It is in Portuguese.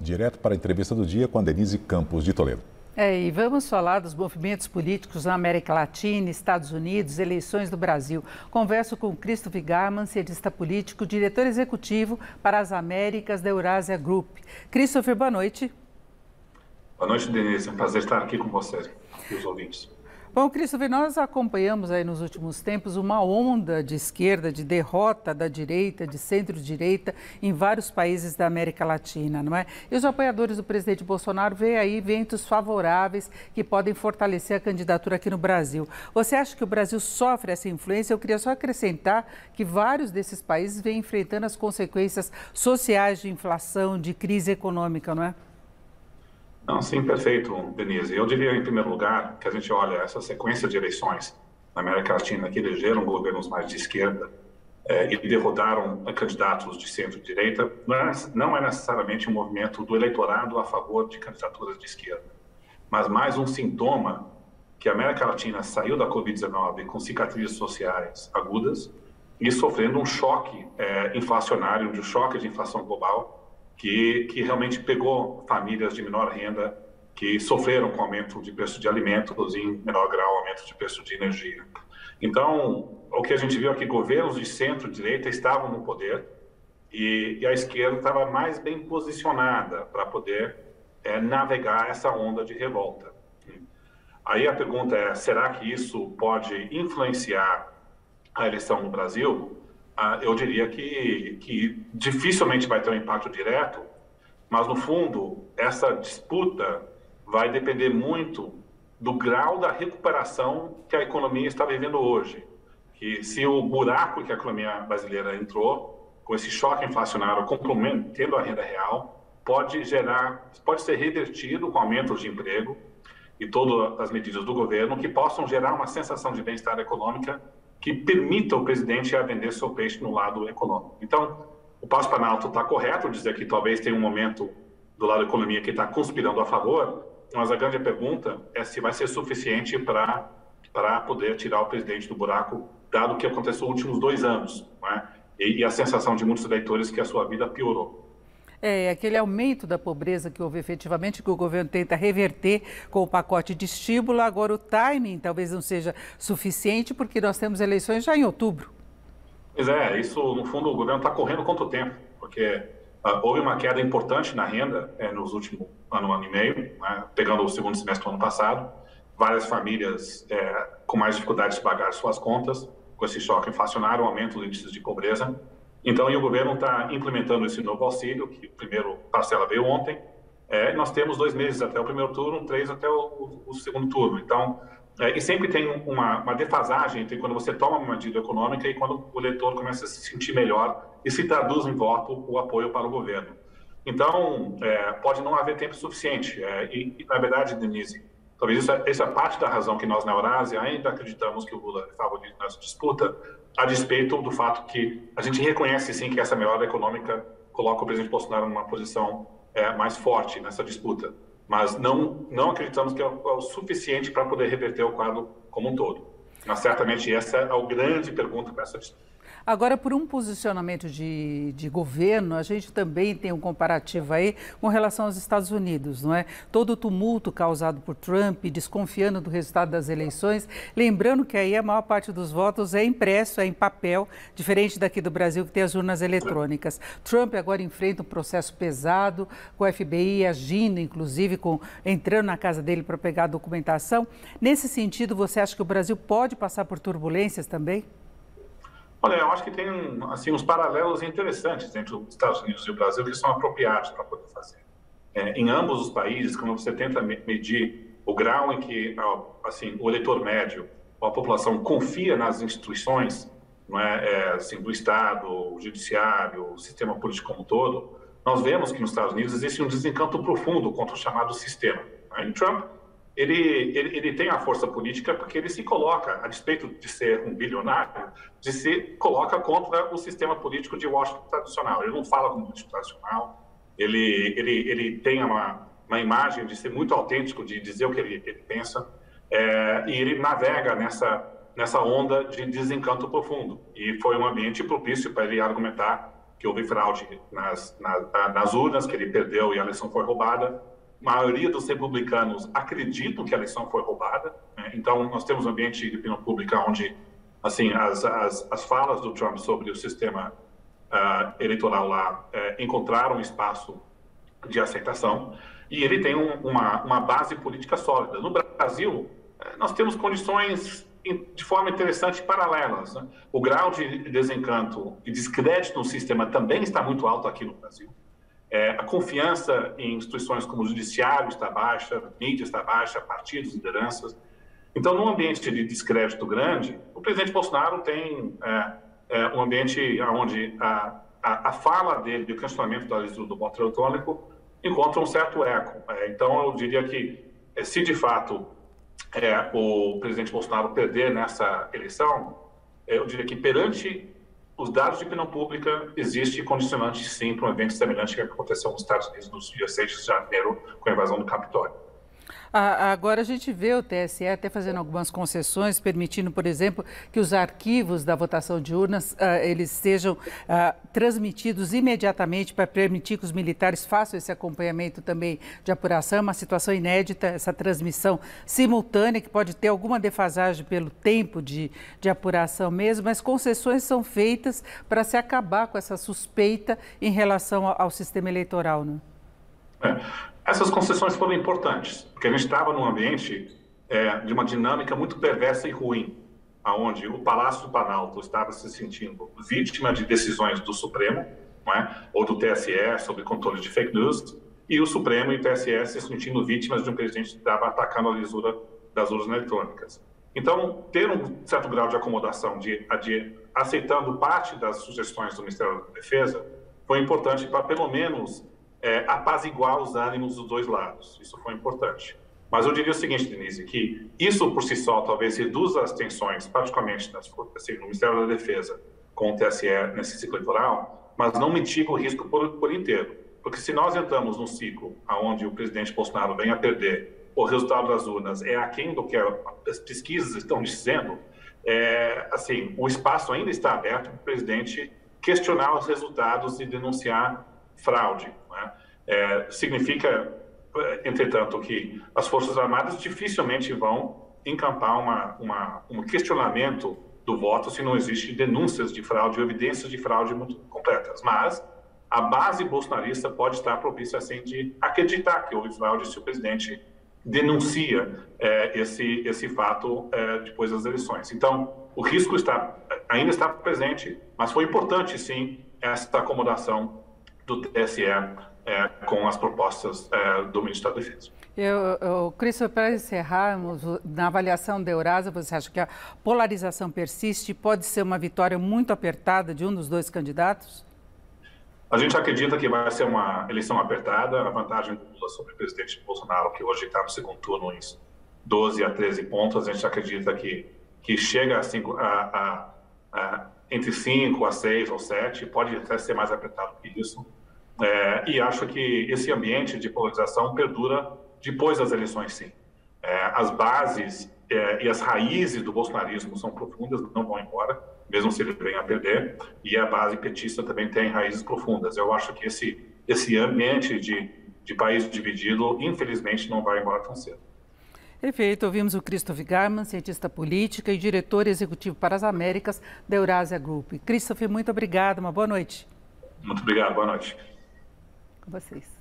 direto para a entrevista do dia com a Denise Campos de Toledo. E vamos falar dos movimentos políticos na América Latina, Estados Unidos, eleições do Brasil. Converso com Christopher Garman, cientista político, diretor executivo para as Américas da Eurasia Group. Christopher, boa noite. Boa noite, Denise. É um prazer estar aqui com vocês e os ouvintes. Bom, Christopher, nós acompanhamos aí nos últimos tempos uma onda de esquerda, de derrota da direita, de centro-direita em vários países da América Latina, não é? E os apoiadores do presidente Bolsonaro veem aí ventos favoráveis que podem fortalecer a candidatura aqui no Brasil. Você acha que o Brasil sofre essa influência? Eu queria só acrescentar que vários desses países vêm enfrentando as consequências sociais de inflação, de crise econômica, não é? Não, sim, perfeito, Denise. Eu diria, em primeiro lugar, que a gente olha essa sequência de eleições na América Latina que elegeram governos mais de esquerda e derrotaram candidatos de centro-direita, não é necessariamente um movimento do eleitorado a favor de candidaturas de esquerda, mas mais um sintoma que a América Latina saiu da Covid-19 com cicatrizes sociais agudas e sofrendo um choque inflacionário, um choque de inflação global, que realmente pegou famílias de menor renda que sofreram com aumento de preço de alimentos e, em menor grau, aumento de preço de energia. Então, o que a gente viu é que governos de centro-direita estavam no poder e a esquerda estava mais bem posicionada para poder navegar essa onda de revolta. Aí a pergunta é, será que isso pode influenciar a eleição no Brasil? Eu diria que dificilmente vai ter um impacto direto, mas, no fundo, essa disputa vai depender muito do grau da recuperação que a economia está vivendo hoje. Que se o buraco que a economia brasileira entrou, com esse choque inflacionário comprometendo a renda real, pode ser revertido com aumentos de emprego e todas as medidas do governo que possam gerar uma sensação de bem-estar econômica que permita o presidente a vender seu peixe no lado econômico. Então, o Passo Planalto está correto dizer que talvez tenha um momento do lado da economia que está conspirando a favor, mas a grande pergunta é se vai ser suficiente para poder tirar o presidente do buraco, dado o que aconteceu nos últimos 2 anos, não é? E a sensação de muitos eleitores que a sua vida piorou. Aquele aumento da pobreza que houve efetivamente, que o governo tenta reverter com o pacote de estímulo. Agora, o timing talvez não seja suficiente, porque nós temos eleições já em outubro. Pois isso, no fundo, o governo está correndo contra o tempo, porque houve uma queda importante na renda nos últimos ano e meio, né, pegando o segundo semestre do ano passado. Várias famílias com mais dificuldades de pagar suas contas, com esse choque inflacionário, o aumento dos índices de pobreza. Então, o governo está implementando esse novo auxílio, que a primeira parcela veio ontem. Nós temos 2 meses até o primeiro turno, 3 até o segundo turno. Então, e sempre tem uma defasagem entre quando você toma uma medida econômica e quando o eleitor começa a se sentir melhor e se traduz em voto o apoio para o governo. Então, pode não haver tempo suficiente. Na verdade, Denise, talvez essa é parte da razão que nós na Eurásia ainda acreditamos que o Lula é favorito nessa disputa, a despeito do fato que a gente reconhece, sim, que essa melhora econômica coloca o presidente Bolsonaro numa posição mais forte nessa disputa. Mas não acreditamos que é o suficiente para poder reverter o quadro como um todo. Mas certamente essa é a grande pergunta para essa disputa. Agora, por um posicionamento de governo, a gente também tem um comparativo aí com relação aos Estados Unidos, não é? Todo o tumulto causado por Trump, desconfiando do resultado das eleições, lembrando que aí a maior parte dos votos é impresso, é em papel, diferente daqui do Brasil que tem as urnas eletrônicas. Trump agora enfrenta um processo pesado, com o FBI agindo, inclusive, entrando na casa dele para pegar a documentação. Nesse sentido, você acha que o Brasil pode passar por turbulências também? Olha, eu acho que tem uns paralelos interessantes entre os Estados Unidos e o Brasil que são apropriados para poder fazer. Em ambos os países, quando você tenta medir o grau em que o eleitor médio ou a população confia nas instituições, não é, do Estado, o judiciário, o sistema político como um todo, nós vemos que nos Estados Unidos existe um desencanto profundo contra o chamado sistema. Em Trump, ele tem a força política porque ele se coloca, a despeito de ser um bilionário, se coloca contra o sistema político de Washington tradicional. Ele não fala como político tradicional, ele tem uma imagem de ser muito autêntico, de dizer o que ele pensa, e ele navega nessa onda de desencanto profundo. E foi um ambiente propício para ele argumentar que houve fraude nas urnas, que ele perdeu e a eleição foi roubada. A maioria dos republicanos acreditam que a eleição foi roubada, né? Então, nós temos um ambiente de opinião pública onde, assim, as falas do Trump sobre o sistema eleitoral lá encontraram espaço de aceitação, e ele tem uma base política sólida. No Brasil, nós temos condições de forma interessante paralelas, né? O grau de desencanto e descrédito no sistema também está muito alto aqui no Brasil. A confiança em instituições como o judiciário está baixa, a mídia está baixa, partidos, lideranças. Então, num ambiente de descrédito grande, o presidente Bolsonaro tem um ambiente onde a fala dele, o questionamento da lisura do voto eletrônico, encontra um certo eco. Então, eu diria que, se de fato o presidente Bolsonaro perder nessa eleição, eu diria que perante os dados de opinião pública, existe condicionante, sim, para um evento semelhante que aconteceu nos Estados Unidos no dia 6 de janeiro, com a invasão do Capitólio. Agora a gente vê o TSE até fazendo algumas concessões, permitindo, por exemplo, que os arquivos da votação de urnas eles sejam transmitidos imediatamente para permitir que os militares façam esse acompanhamento também de apuração. É uma situação inédita, essa transmissão simultânea, que pode ter alguma defasagem pelo tempo de apuração mesmo, mas concessões são feitas para se acabar com essa suspeita em relação ao sistema eleitoral, né? Essas concessões foram importantes, porque a gente estava num ambiente de uma dinâmica muito perversa e ruim, onde o Palácio do Planalto estava se sentindo vítima de decisões do Supremo, não é? Ou do TSE sobre controle de fake news, e o Supremo e o TSE se sentindo vítimas de um presidente que estava atacando a lisura das urnas eletrônicas. Então, ter um certo grau de acomodação, aceitando parte das sugestões do Ministério da Defesa, foi importante para, pelo menos, apaziguar os ânimos dos dois lados. Isso foi importante. Mas eu diria o seguinte, Denise, que isso por si só talvez reduza as tensões, particularmente no Ministério da Defesa com o TSE nesse ciclo eleitoral, mas não mitiga o risco por inteiro. Porque se nós entramos num ciclo onde o presidente Bolsonaro vem a perder, o resultado das urnas é aquém do que as pesquisas estão dizendo, assim, o espaço ainda está aberto para o presidente questionar os resultados e denunciar fraude, né? Significa, entretanto, que as Forças Armadas dificilmente vão encampar um questionamento do voto se não existe denúncias de fraude ou evidências de fraude muito completas. Mas a base bolsonarista pode estar propícia, assim, de acreditar que houve fraude se o presidente denuncia esse fato depois das eleições. Então, o risco ainda está presente, mas foi importante, sim, essa acomodação do TSE com as propostas do Ministério da Defesa. Christopher, para encerrarmos, na avaliação da Eurasia, você acha que a polarização persiste e pode ser uma vitória muito apertada de um dos dois candidatos? A gente acredita que vai ser uma eleição apertada. A vantagem do Lula sobre o presidente Bolsonaro, que hoje está no segundo turno em 12 a 13 pontos, a gente acredita que chega entre 5 a 6 ou 7, pode até ser mais apertado que isso. E acho que esse ambiente de polarização perdura depois das eleições, sim. As bases e as raízes do bolsonarismo são profundas, não vão embora, mesmo se ele venha a perder, e a base petista também tem raízes profundas. Eu acho que esse ambiente de país dividido, infelizmente, não vai embora tão cedo. Perfeito. Ouvimos o Christopher Garman, cientista política e diretor executivo para as Américas da Eurasia Group. Christopher, muito obrigado. Uma boa noite. Muito obrigado. Boa noite. Com vocês.